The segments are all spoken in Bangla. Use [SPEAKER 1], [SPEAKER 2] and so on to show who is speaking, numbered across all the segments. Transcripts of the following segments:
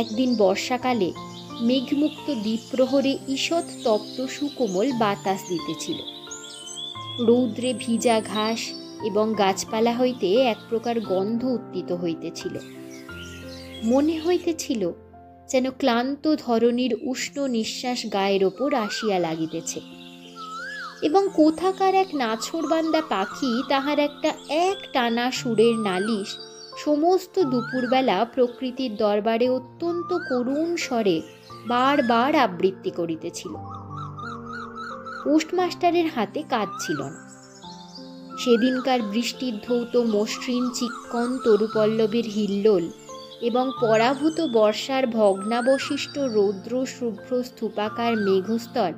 [SPEAKER 1] একদিন বর্ষাকালে মেঘমুক্ত দ্বীপ্রহরে ঈষৎ তপ্ত সুকোমল বাতাস দিতেছিল। রৌদ্রে ভিজা ঘাস এবং গাছপালা হইতে এক প্রকার গন্ধ উত্থিত হইতেছিল। মনে হইতেছিল যেন ক্লান্ত ধরণীর উষ্ণ নিঃশ্বাস গায়ের ওপর আসিয়া লাগিতেছে, এবং কোথাকার এক নাছোড়বান্দা পাখি তাহার একটা এক টানা সুরের নালিশ সমস্ত দুপুরবেলা প্রকৃতির দরবারে অত্যন্ত করুণ স্বরে বারবার আবৃত্তি করিতেছিল। পোস্টমাস্টারের হাতে কাজ ছিল না। সেদিনকার বৃষ্টির ধৌত মসৃণ চিক্কণ তরুপল্লবের হিল্লোল এবং পরাভূত বর্ষার ভগ্নাবশিষ্ট রৌদ্র শুভ্র স্তূপাকার মেঘস্তর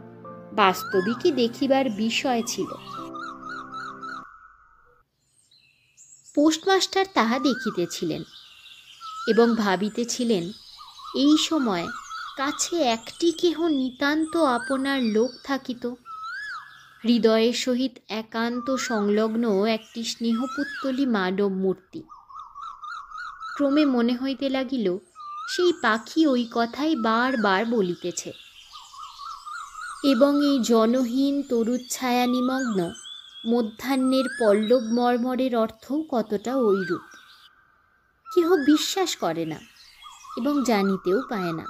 [SPEAKER 1] বাস্তবিকই দেখিবার বিষয় ছিল। পোস্টমাস্টার তাহা দেখিতেছিলেন এবং ভাবিতেছিলেন, এই সময় কাছে একটি কেহ নিতান্ত আপনার লোক থাকিত, হৃদয়ের সহিত একান্ত সংলগ্ন একটি স্নেহপুত্তলী মানব মূর্তি। ক্রমে মনে হইতে লাগিল সেই পাখি ওই কথাই বারবার বলিতেছে, এবং এই জনহীন তরুচ্ছায়া নিমগ্ন মধ্যাহ্নের পল্লব মর্মরের অর্থও কতটা ঐরূপ। কেহ বিশ্বাস করে না এবং জানিতেও পায় না।